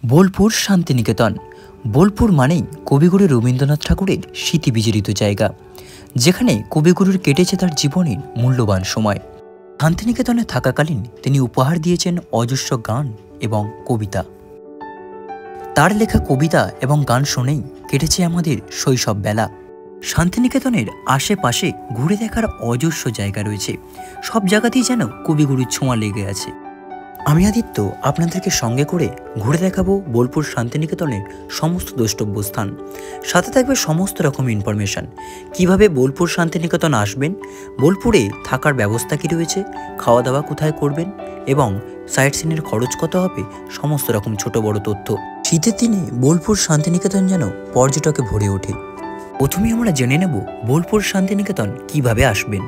বোলপুর শান্তিনিকেতন। বোলপুর মানেই কবিগুরু রবীন্দ্রনাথ ঠাকুরের স্মৃতি বিজড়িত জায়গা, যেখানে কবিগুরুর কেটেছে তার জীবনের মূল্যবান সময়। শান্তিনিকেতনে থাকাকালীন তিনি উপহার দিয়েছেন অজস্র গান এবং কবিতা। তার লেখা কবিতা এবং গান শুনেই কেটেছে আমাদের শৈশব বেলা। শান্তিনিকেতনের আশেপাশে ঘুরে দেখার অজস্র জায়গা রয়েছে, সব জায়গাতেই যেন কবিগুরুর ছোঁয়া লেগে আছে। আমি আদিত্য আপনাদেরকে সঙ্গে করে ঘুরে দেখাবো বোলপুর শান্তিনিকেতনের সমস্ত দ্রষ্টব্য স্থান। সাথে থাকবে সমস্ত রকম ইনফরমেশান, কিভাবে বোলপুর শান্তিনিকেতন আসবেন, বোলপুরে থাকার ব্যবস্থা কী রয়েছে, খাওয়া দাওয়া কোথায় করবেন এবং সাইট সিনের খরচ কত হবে, সমস্ত রকম ছোট বড় তথ্য। শীতের দিনে বোলপুর শান্তিনিকেতন যেন পর্যটকে ভরে ওঠে। প্রথমে আমরা জেনে নেব বোলপুর শান্তিনিকেতন কিভাবে আসবেন।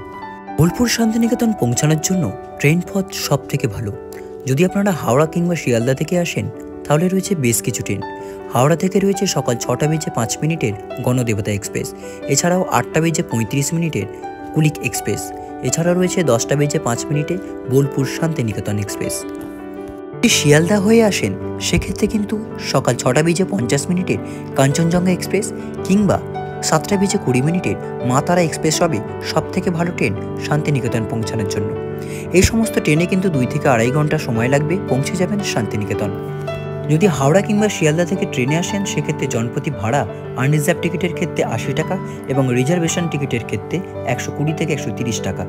বোলপুর শান্তিনিকেতন পৌঁছানোর জন্য ট্রেন পথ সব থেকে ভালো। যদি আপনারা হাওড়া কিংবা শিয়ালদা থেকে আসেন তাহলে রয়েছে বেশ কিছু ট্রেন। হাওড়া থেকে রয়েছে সকাল 6:05 গণদেবতা এক্সপ্রেস, এছাড়াও 8:35 কুলিক এক্সপ্রেস, এছাড়াও রয়েছে 10:05 বোলপুর শান্তিনিকেতন এক্সপ্রেস। যদি শিয়ালদা হয়ে আসেন সেক্ষেত্রে কিন্তু সকাল 6:50 কাঞ্চনজঙ্ঘা এক্সপ্রেস কিংবা 7:20 মা তারা এক্সপ্রেস হবে সব থেকে ভালো ট্রেন শান্তিনিকেতন পৌঁছানোর জন্য। এই সমস্ত ট্রেনে কিন্তু 2 থেকে 2.5 ঘন্টা সময় লাগবে, পৌঁছে যাবেন শান্তিনিকেতন। যদি হাওড়া কিংবা শিয়ালদা থেকে ট্রেনে আসেন সেক্ষেত্রে জনপ্রতি ভাড়া আনরিজার্ভ টিকিটের ক্ষেত্রে 80 টাকা এবং রিজার্ভেশন টিকিটের ক্ষেত্রে 120 থেকে 130 টাকা।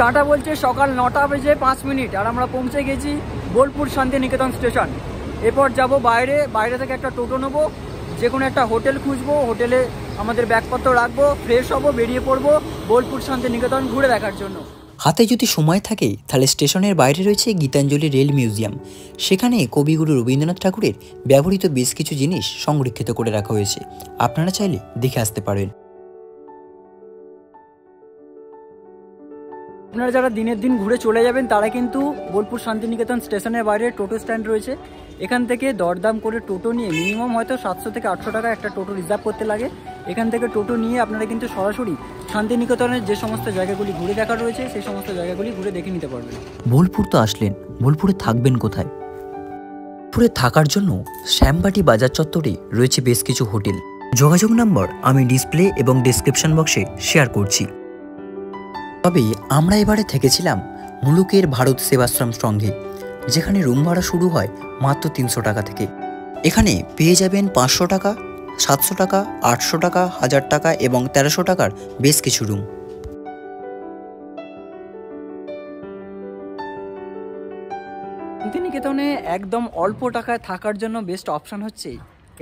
কাঁটা বলছে সকাল 9:05 আর আমরা পৌঁছে গেছি বোলপুর শান্তিনিকেতন স্টেশন। এরপর যাব বাইরে থেকে একটা টোটো নেবো, যে কোনো একটা হোটেল খুঁজবো, হোটেলে আমাদের ব্যাগপত্র রাখবো, ফ্রেশ হবো, বেরিয়ে পড়বো বোলপুর শান্তিনিকেতন ঘুরে দেখার জন্য। হাতে যদি সময় থাকে তাহলে স্টেশনের বাইরে রয়েছে গীতাঞ্জলি রেল মিউজিয়াম। সেখানে কবিগুরু রবীন্দ্রনাথ ঠাকুরের ব্যবহৃত বেশ কিছু জিনিস সংরক্ষিত করে রাখা হয়েছে, আপনারা চাইলে দেখে আসতে পারেন। আপনারা যারা দিনের দিন ঘুরে চলে যাবেন তারা কিন্তু বোলপুর শান্তিনিকেতন স্টেশনের বাইরে টোটো স্ট্যান্ড রয়েছে, এখান থেকে দরদাম করে টোটো নিয়ে মিনিমাম হয়তো 700 থেকে 800 টাকা একটা টোটো রিজার্ভ করতে লাগে। এখান থেকে টোটো নিয়ে আপনারা কিন্তু সরাসরি শান্তিনিকেতনের যে সমস্ত জায়গাগুলি ঘুরে দেখার রয়েছে সেই সমস্ত জায়গাগুলি ঘুরে দেখে নিতে পারবেন। বোলপুর তো আসলেন, বোলপুরে থাকবেন কোথায়? বোলপুরে থাকার জন্য শ্যামবাটি বাজার চত্বরে রয়েছে বেশ কিছু হোটেল। যোগাযোগ নম্বর আমি ডিসপ্লে এবং ডেসক্রিপশন বক্সে শেয়ার করছি। তবে আমরা এবারে থেকেছিলাম মুলুকের ভারত সেবাশ্রম সংঘে, যেখানে রুম ভাড়া শুরু হয় মাত্র 300 টাকা থেকে। এখানে পেয়ে যাবেন 500 টাকা, 700 টাকা, 800 টাকা, 1000 টাকা এবং 1300 টাকার বেশ কিছু রুম। শান্তিনিকেতনে একদম অল্প টাকায় থাকার জন্য বেস্ট অপশান হচ্ছে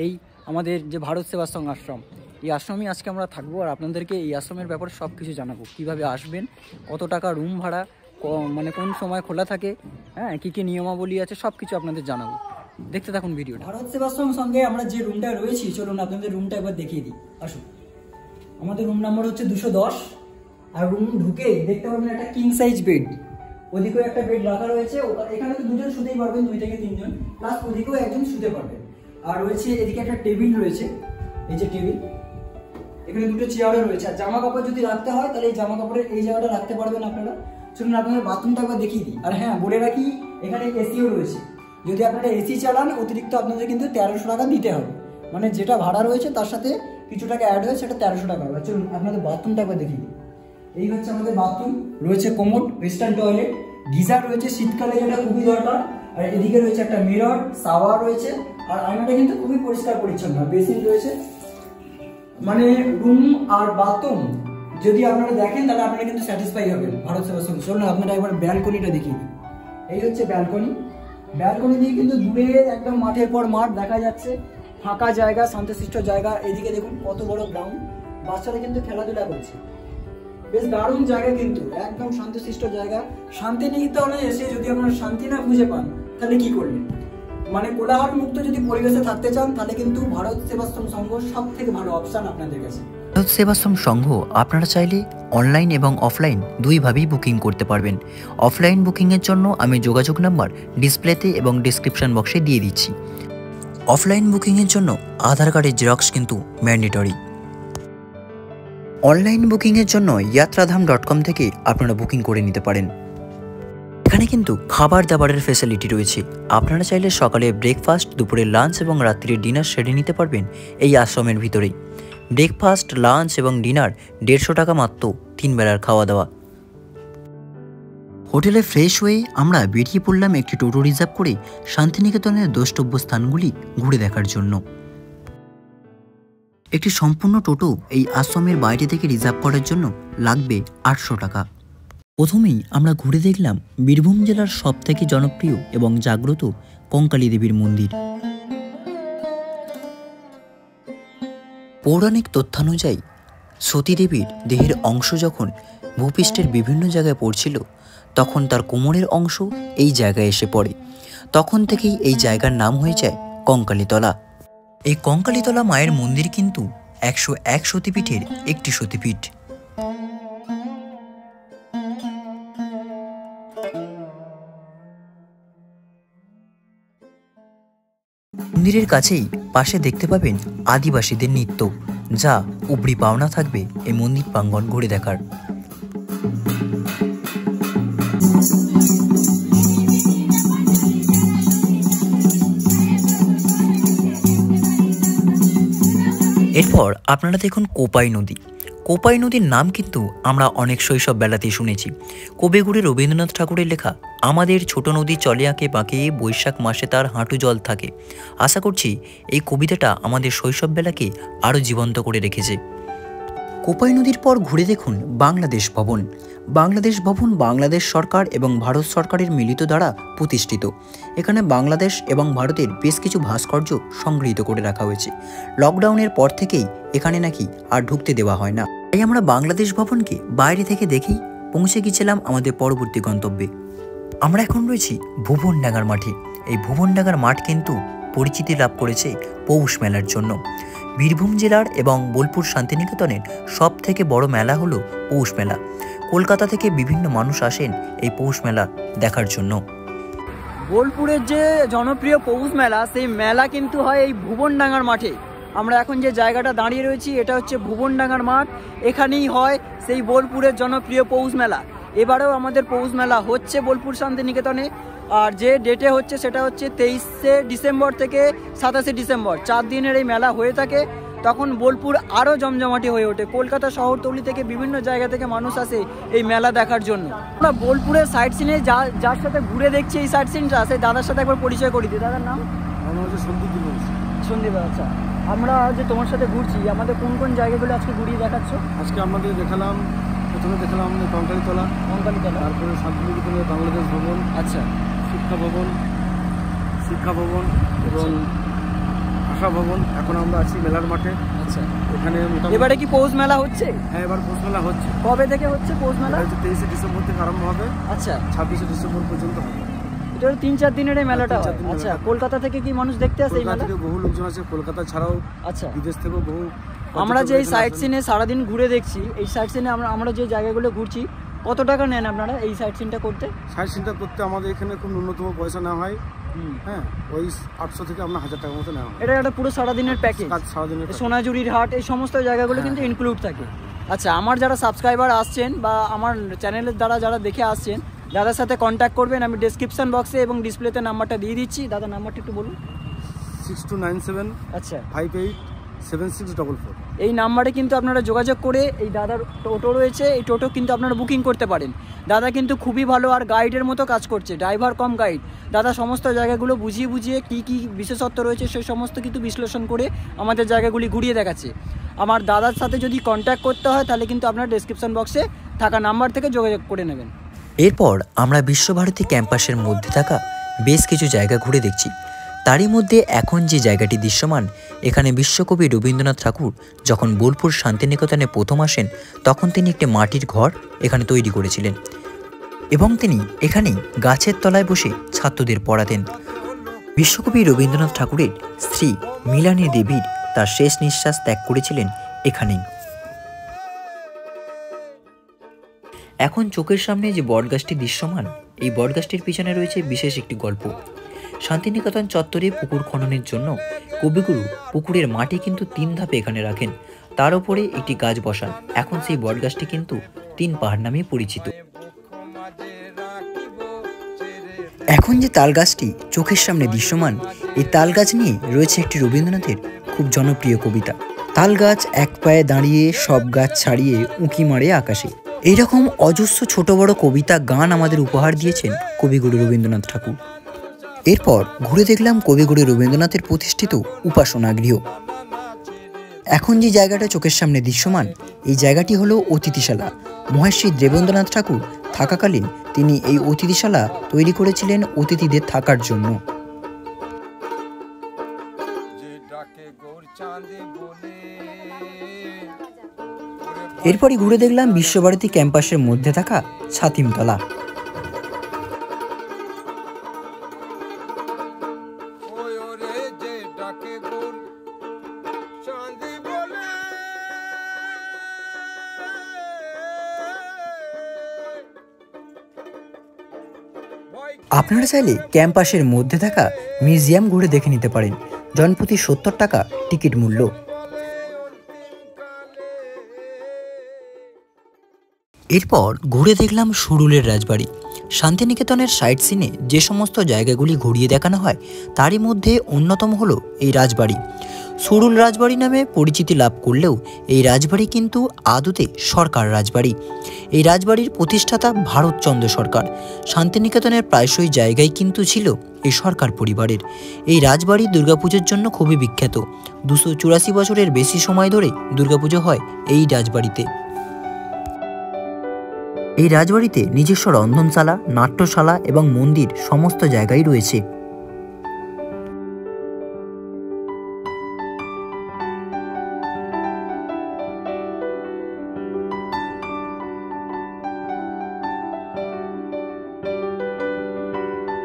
এই আমাদের যে ভারত সেবাশ্রম আশ্রম। এই আশ্রমে আজকে আমরা থাকবো আর আপনাদেরকে এই আশ্রমের ব্যাপারে সব কিছু জানাবো, কীভাবে আসবেন, কত টাকা রুম ভাড়া, মানে কোন সময় খোলা থাকে, হ্যাঁ কী কী নিয়মাবলী আছে, সব কিছু আপনাদের জানাবো। দেখতে থাকুন ভিডিওটা। ভারত সেবাশ্রম সঙ্গে আমরা যে রুমটা রয়েছি, চলুন আপনাদের রুমটা একবার দেখিয়ে দিই। আসুন, আমাদের রুম নাম্বার হচ্ছে 210 আর রুম ঢুকে দেখতে পাবেন একটা কিং সাইজ বেড, ওদিকেও একটা বেড রাখা রয়েছে। এখানে তো দুজন শুতেই পারবেন, 2 থেকে 3 জন, প্লাস ওদিকেও একজন শুতে পারবেন। আর রয়েছে এদিকে একটা টেবিল রয়েছে, এই যে টেবিল, এখানে 2টো চেয়ারও রয়েছে। আর জামা কাপড় যদি রাখতে হয় তাহলে এই জামা কাপড়ের এই জায়গাটা রাখতে পারবেন আপনারা। চলুন আপনাদের বাথরুমটা একবার দেখিয়ে দিই। আর হ্যাঁ বলে রাখি, এখানে এসিও রয়েছে, যদি আপনারা এসি চালান অতিরিক্ত আপনাদের কিন্তু 1300 টাকা দিতে হবে, মানে যেটা ভাড়া রয়েছে তার সাথে কিছু টাকা অ্যাড হয়ে সেটা 1300 টাকা হবে। চলুন আপনাদের বাথরুমটা একবার দেখিয়ে দিই। এই হচ্ছে আমাদের বাথরুম, রয়েছে কোমোড, ওয়েস্টার্ন টয়লেট, গিজার রয়েছে শীতকালে যেটা খুবই দরকার। আর এদিকে রয়েছে একটা মিরর, শাওয়ার রয়েছে, আর আয়নাটা কিন্তু খুবই পরিষ্কার পরিচ্ছন্ন, বেসিন রয়েছে। মানে রুম আর বাথরুম যদি আপনারা দেখেন তাহলে আপনারা কিন্তু স্যাটিসফাই হবেন ভারত সেবাশ্রম। চলুন আপনারা একবার ব্যালকনিটা দেখিয়ে দিই। এই হচ্ছে ব্যালকনি, ব্যালকনি দিয়ে কিন্তু দূরে একদম মাঠের পর মাঠ দেখা যাচ্ছে, ফাঁকা জায়গা, শান্তশিষ্ট জায়গা। এদিকে দেখুন কত বড় গ্রাউন্ড, বাচ্চারা কিন্তু খেলাধুলা করছে। বেশ দারুণ জায়গা, কিন্তু একদম শান্তশিষ্ট জায়গা। শান্তিনিকেতনে এসে যদি আপনারা শান্তি না খুঁজে পান তাহলে কি করবেন? মানে কোলাহল মুক্ত যদি পরিবেশে থাকতে চান তাহলে কিন্তু ভারত সেবাশ্রম সংঘ সব থেকে ভালো অপশন আপনাদের কাছে। ভারত সেবাশ্রম সংঘ আপনারা চাইলে অনলাইন এবং অফলাইন দুইভাবেই বুকিং করতে পারবেন। অফলাইন বুকিংয়ের জন্য আমি যোগাযোগ নাম্বার ডিসপ্লেতে এবং ডিসক্রিপশন বক্সে দিয়ে দিচ্ছি। অফলাইন বুকিংয়ের জন্য আধার কার্ডের জেরক্স কিন্তু ম্যান্ডেটরি। অনলাইন বুকিংয়ের জন্য yatraধাম.com থেকে আপনারা বুকিং করে নিতে পারেন। এখানে কিন্তু খাবার দাবারের ফ্যাসিলিটি রয়েছে। আপনারা চাইলে সকালে ব্রেকফাস্ট, দুপুরে লাঞ্চ এবং রাত্রিরে ডিনার সেরে নিতে পারবেন এই আশ্রমের ভিতরেই। ব্রেকফাস্ট, লাঞ্চ এবং ডিনার 150 টাকা মাত্র, 3 বেলার খাওয়া দাওয়া। হোটেলে ফ্রেশ হয়ে আমরা বেরিয়ে পড়লাম একটি টোটো রিজার্ভ করে শান্তিনিকেতনের দ্রষ্টব্য স্থানগুলি ঘুরে দেখার জন্য। একটি সম্পূর্ণ টোটো এই আশ্রমের বাইরে থেকে রিজার্ভ করার জন্য লাগবে 800 টাকা। প্রথমেই আমরা ঘুরে দেখলাম বীরভূম জেলার সবথেকে জনপ্রিয় এবং জাগ্রত কঙ্কালী দেবীর মন্দির। পৌরাণিক তথ্যানুযায়ী সতীদেবীর দেহের অংশ যখন ভূপৃষ্ঠের বিভিন্ন জায়গায় পড়ছিল তখন তার কোমরের অংশ এই জায়গায় এসে পড়ে। তখন থেকেই এই জায়গার নাম হয়ে যায় কঙ্কালীতলা। এই কঙ্কালীতলা মায়ের মন্দির কিন্তু 101 সতীপীঠের একটি সতীপীঠ। মন্দিরের কাছেই পাশে দেখতে পাবেন আদিবাসীদের নৃত্য, যা উপরি পাওনা থাকবে এই মন্দির প্রাঙ্গণ ঘুরে দেখার। এরপর আপনারা দেখুন কোপাই নদী। কোপাই নদীর নাম কিন্তু আমরা অনেক শৈশব বেলাতেই শুনেছি। কবিগুরু রবীন্দ্রনাথ ঠাকুরের লেখা আমাদের ছোট নদী চলে আঁকে বাঁকে, বৈশাখ মাসে তার হাঁটু জল থাকে। আশা করছি এই কবিতাটা আমাদের শৈশব বেলাকে আরও জীবন্ত করে রেখেছে। কোপাই নদীর পর ঘুরে দেখুন বাংলাদেশ ভবন। বাংলাদেশ ভবন বাংলাদেশ সরকার এবং ভারত সরকারের মিলিত দ্বারা প্রতিষ্ঠিত। এখানে বাংলাদেশ এবং ভারতের বেশ কিছু ভাস্কর্য সংগৃহীত করে রাখা হয়েছে। লকডাউনের পর থেকেই এখানে নাকি আর ঢুকতে দেওয়া হয় না, তাই আমরা বাংলাদেশ ভবনকে বাইরে থেকে দেখেই পৌঁছে গিয়েছিলাম আমাদের পরবর্তী গন্তব্যে। আমরা এখন রয়েছি ভুবনডাঙ্গার মাঠে। এই ভুবনডাঙ্গার মাঠ কিন্তু পরিচিতি লাভ করেছে পৌষ মেলার জন্য। বীরভূম জেলার এবং বোলপুর শান্তিনিকেতনের সব থেকে বড় মেলা হলো পৌষ মেলা। কলকাতা থেকে বিভিন্ন মানুষ আসেন এই পৌষ মেলা দেখার জন্য। বোলপুরের যে জনপ্রিয় পৌষ মেলা, সেই মেলা কিন্তু হয় এই ভুবনডাঙ্গার মাঠে। আমরা এখন যে জায়গাটা দাঁড়িয়ে রয়েছি এটা হচ্ছে ভুবনডাঙ্গার মাঠ। এখানেই হয় সেই বোলপুরের জনপ্রিয় পৌষ মেলা। এবারেও আমাদের পৌষ মেলা হচ্ছে বোলপুর শান্তিনিকেতনে। আর যে ডেটে হচ্ছে সেটা হচ্ছে 23শে ডিসেম্বর থেকে 27শে ডিসেম্বর, 4 দিনের এই মেলা হয়ে থাকে। তখন বোলপুর আরও জমজমাটি হয়ে ওঠে। কলকাতা শহরতলি থেকে বিভিন্ন জায়গা থেকে মানুষ আসে এই মেলা দেখার জন্য। আমরা বোলপুরের সাইড সিনে যার সাথে ঘুরে দেখছি এই সাইড সিনটা, সেই দাদার সাথে একবার পরিচয় করি দিই। দাদার নাম? আমার হচ্ছে সন্দীপ। সন্দীপ। আচ্ছা, আমরা যে তোমার সাথে ঘুরছি, আমাদের কোন কোন জায়গাগুলো আজকে ঘুরিয়ে দেখাচ্ছ? আজকে আমাদের প্রথমে দেখালাম কঙ্কালীতলা, তারপরে শান্তিনিকেতনের বাংলাদেশ ভবন, আচ্ছা, শিক্ষা ভবন এবং আশা ভবন। এখন আমরা আছি মেলার মাঠে। আচ্ছা, এখানে এবারে কি পৌষ মেলা হচ্ছে? হ্যাঁ, এবার পৌষ মেলা হচ্ছে। কবে থেকে হচ্ছে পৌষ মেলা? 23শে ডিসেম্বর থেকে আরম্ভ হবে। আচ্ছা, 26শে ডিসেম্বর পর্যন্ত হবে। এটা 3-4 দিনের এই মেলাটা হয়। আচ্ছা, কলকাতা থেকে কি মানুষ দেখতে আসে এই মেলা? কলকাতা থেকে বহু লোকজন আছে, কলকাতা ছাড়াও আচ্ছা বিদেশ থেকেও বহু। আমরা যে এই সাইড সিনে সারাদিন ঘুরে দেখছি, এই সাইড সিনে আমরা যে জায়গাগুলো ঘুরছি, কত টাকা নেন আপনারা এই সাইড সিনটা করতে? সাইড সিনটা করতে আমাদের এখানে খুব ন্যূনতম পয়সা নেওয়া হয়। হ্যাঁ, ওই 800 থেকে আপনার 1000 টাকার মতো নেওয়া হয়। এটা একটা পুরো সারাদিনের প্যাকেজ। সারাদিনের সোনাঝুরির হাট, এই সমস্ত জায়গাগুলো কিন্তু ইনক্লুড থাকে। আচ্ছা, আমার যারা সাবস্ক্রাইবার আসছেন বা আমার চ্যানেলের দ্বারা যারা দেখে আসছেন, দাদার সাথে কন্ট্যাক্ট করবেন। আমি ডেসক্রিপশন বক্সে এবং ডিসপ্লেতে নাম্বারটা দিয়ে দিচ্ছি। দাদার নাম্বারটা একটু বলুন। 6297 আচ্ছা 587644। এই নাম্বারে কিন্তু আপনারা যোগাযোগ করে এই দাদার টোটো রয়েছে, এই টোটো কিন্তু আপনারা বুকিং করতে পারেন। দাদা কিন্তু খুবই ভালো আর গাইডের মতো কাজ করছে, ড্রাইভার কম গাইড। দাদা সমস্ত জায়গাগুলো বুঝিয়ে বুঝিয়ে কী কী বিশেষত্ব রয়েছে সেই সমস্ত কিন্তু বিশ্লেষণ করে আমাদের জায়গাগুলি ঘুরিয়ে দেখাচ্ছে। আমার দাদার সাথে যদি কন্ট্যাক্ট করতে হয় তাহলে কিন্তু আপনারা ডেসক্রিপশন বক্সে থাকা নাম্বার থেকে যোগাযোগ করে নেবেন। এরপর আমরা বিশ্বভারতী ক্যাম্পাসের মধ্যে থাকা বেশ কিছু জায়গা ঘুরে দেখছি। তারই মধ্যে এখন যে জায়গাটি দৃশ্যমান, এখানে বিশ্বকবি রবীন্দ্রনাথ ঠাকুর যখন বোলপুর শান্তিনিকেতনে প্রথম আসেন তখন তিনি একটি মাটির ঘর এখানে তৈরি করেছিলেন এবং তিনি এখানেই গাছের তলায় বসে ছাত্রদের পড়াতেন। বিশ্বকবি রবীন্দ্রনাথ ঠাকুরের স্ত্রী মিলানী দেবীর তার শেষ নিঃশ্বাস ত্যাগ করেছিলেন এখানেই। এখন চোখের সামনে যে বটগাছটি দৃশ্যমান, এই বটগাছটির পিছনে রয়েছে বিশেষ একটি গল্প। শান্তিনিকেতন চত্বরে পুকুর খননের জন্য কবিগুরু পুকুরের মাটি কিন্তু 3 ধাপে এখানে রাখেন, তার উপরে একটি গাছ বসান। এখন সেই বটগাছটি কিন্তু 3 পাহাড় নামে পরিচিত। এখন যে তাল গাছটি চোখের সামনে দৃশ্যমান, এই তাল গাছ নিয়ে রয়েছে একটি রবীন্দ্রনাথের খুব জনপ্রিয় কবিতা, তাল গাছ এক পায়ে দাঁড়িয়ে সব গাছ ছাড়িয়ে উঁকি মারে আকাশে। এইরকম অজস্র ছোট বড় কবিতা গান আমাদের উপহার দিয়েছেন কবিগুরু রবীন্দ্রনাথ ঠাকুর। এরপর ঘুরে দেখলাম কবিগুরু রবীন্দ্রনাথের প্রতিষ্ঠিত উপাসনা গৃহ। এখন যে জায়গাটা চোখের সামনে দৃশ্যমান, এই জায়গাটি হলো অতিথিশালা। মহর্ষি দেবেন্দ্রনাথ ঠাকুর থাকাকালীন তিনি এই অতিথিশালা তৈরি করেছিলেন অতিথিদের থাকার জন্য। এরপরই ঘুরে দেখলাম বিশ্বভারতী ক্যাম্পাসের মধ্যে থাকা ছাতিমতলা। আপনারা চাইলে ক্যাম্পাসের মধ্যে থাকা মিউজিয়াম ঘুরে দেখে নিতে পারেন। জনপ্রতি 70 টাকা টিকিট মূল্য। এরপর ঘুরে দেখলাম সুরুলের রাজবাড়ি। শান্তিনিকেতনের সাইট সিনে যে সমস্ত জায়গাগুলি ঘুরিয়ে দেখানো হয় তারই মধ্যে অন্যতম হলো এই রাজবাড়ি। সুরুল রাজবাড়ি নামে পরিচিতি লাভ করলেও এই রাজবাড়ি কিন্তু আদতে সরকার রাজবাড়ি। এই রাজবাড়ির প্রতিষ্ঠাতা ভারতচন্দ্র সরকার। শান্তিনিকেতনের প্রায়শই জায়গায় কিন্তু ছিল এই সরকার পরিবারের। এই রাজবাড়ি দুর্গাপুজোর জন্য খুবই বিখ্যাত। 284 বছরের বেশি সময় ধরে দুর্গাপুজো হয় এই রাজবাড়িতে। এই রাজবাড়িতে নিজস্ব রন্ধনশালা, নাট্যশালা এবং মন্দির সমস্ত জায়গায় রয়েছে।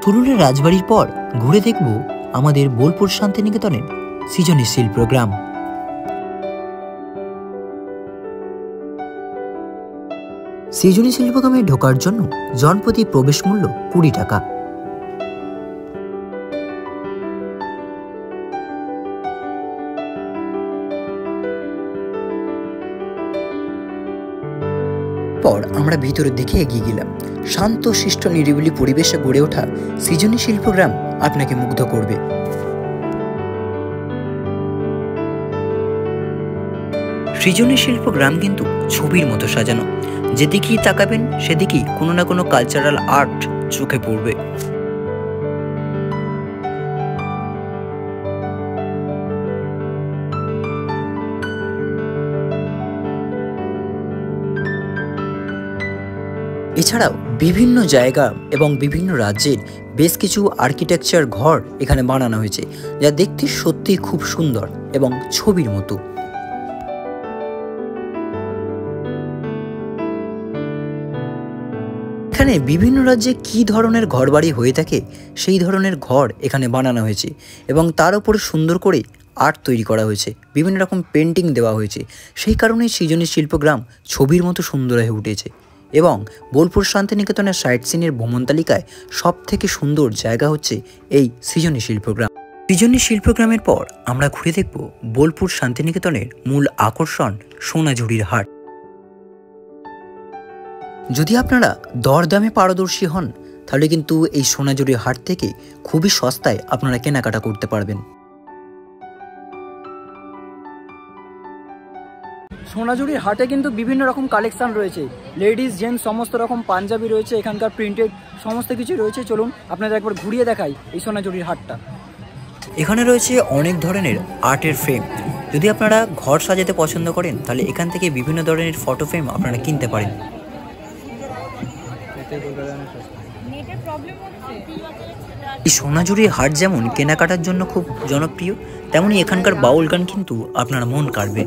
সুরুলের রাজবাড়ির পর ঘুরে দেখব আমাদের বোলপুর শান্তিনিকেতনের সৃজনশীল প্রোগ্রাম। সৃজনশীল প্রোগ্রামে ঢোকার জন্য জনপ্রতি প্রবেশ মূল্য 20 টাকা। পর আমরা ভিতরের দিকে এগিয়ে গেলাম। শান্ত শিষ্ট নিরিবিলি পরিবেশে গড়ে ওঠা সৃজনশীল প্রোগ্রাম আপনাকে মুগ্ধ করবে। সৃজনশীল প্রোগ্রাম কিন্তু ছবির মতো সাজানো, যেদিকেই তাকাবেন সেদিকেই কোনো না কোনো কালচারাল আর্ট চোখে পড়বে। এছাড়াও বিভিন্ন জায়গা এবং বিভিন্ন রাজ্যের বেশ কিছু আর্কিটেকচার ঘর এখানে বানানো হয়েছে, যা দেখতে সত্যিই খুব সুন্দর এবং ছবির মতো। এখানে বিভিন্ন রাজ্যে কী ধরনের ঘরবাড়ি হয়ে থাকে সেই ধরনের ঘর এখানে বানানো হয়েছে এবং তার উপর সুন্দর করে আর্ট তৈরি করা হয়েছে, বিভিন্ন রকম পেন্টিং দেওয়া হয়েছে। সেই কারণেই সৃজনী শিল্পগ্রাম ছবির মতো সুন্দর হয়ে উঠেছে এবং বোলপুর শান্তিনিকেতনের সাইট সিনের ভ্রমণ তালিকায় সব থেকে সুন্দর জায়গা হচ্ছে এই সৃজনী শিল্পগ্রাম। সৃজনী শিল্পগ্রামের পর আমরা ঘুরে দেখব বোলপুর শান্তিনিকেতনের মূল আকর্ষণ সোনাঝুরির হাট। যদি আপনারা দরদামে পারদর্শী হন তাহলে কিন্তু এই সোনাঝুরির হাট থেকে খুবই সস্তায় আপনারা কেনাকাটা করতে পারবেন। সোনাঝুরির হাটে কিন্তু বিভিন্ন রকম কালেকশন রয়েছে, লেডিস জেন্টস সমস্ত রকম পাঞ্জাবি রয়েছে, এখানকার প্রিন্টেড সমস্ত কিছু রয়েছে। চলুন আপনাদের একবার ঘুরিয়ে দেখাই এই সোনাঝুরির হাটটা। এখানে রয়েছে অনেক ধরনের আর্টের ফ্রেম। যদি আপনারা ঘর সাজাতে পছন্দ করেন তাহলে এখান থেকে বিভিন্ন ধরনের ফটো ফ্রেম আপনারা কিনতে পারেন। নেটের প্রবলেম হচ্ছে। এই সোনাঝুরির হাট যেমন কেনাকাটার জন্য খুব জনপ্রিয়, তেমনি এখানকার বাউল গান কিন্তু আপনার মন কাড়বে।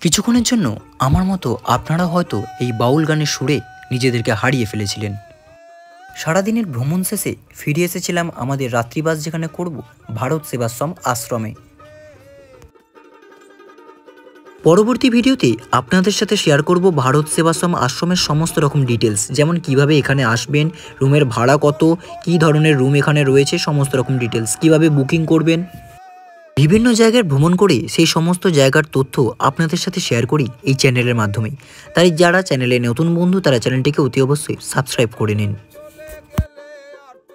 কিছুক্ষণের জন্য আমার মতো আপনারা হয়তো এই বাউল গানের সুরে নিজেদেরকে হারিয়ে ফেলেছিলেন। সারাদিনের ভ্রমণ শেষে ফিরে এসেছিলাম আমাদের রাত্রিবাস যেখানে করব ভারত সেবাশ্রম আশ্রমে। পরবর্তী ভিডিওতে আপনাদের সাথে শেয়ার করব ভারত সেবাশ্রম আশ্রমের সমস্ত রকম ডিটেলস, যেমন কিভাবে এখানে আসবেন, রুমের ভাড়া কত, কী ধরনের রুম এখানে রয়েছে, সমস্ত রকম ডিটেলস, কিভাবে বুকিং করবেন। বিভিন্ন জায়গায় ভ্রমণ করে সেই সমস্ত জায়গার তথ্য আপনাদের সাথে শেয়ার করি এই চ্যানেলের মাধ্যমে। তাই যারা চ্যানেলে নতুন বন্ধু তারা চ্যানেলটিকে অতি অবশ্যই সাবস্ক্রাইব করে নিন।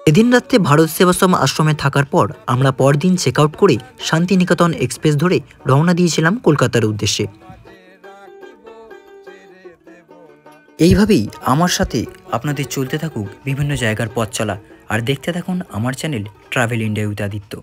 এদিন রাত্রে ভারত সেবাশ্রম আশ্রমে থাকার পর আমরা পরদিন চেক আউট করে শান্তিনিকেতন এক্সপ্রেস ধরে রওনা দিয়েছিলাম কলকাতার উদ্দেশ্যে। এইভাবেই আমার সাথে আপনাদের চলতে থাকুক বিভিন্ন জায়গার পথ চলা, আর দেখতে থাকুন আমার channel travel India with Aditya.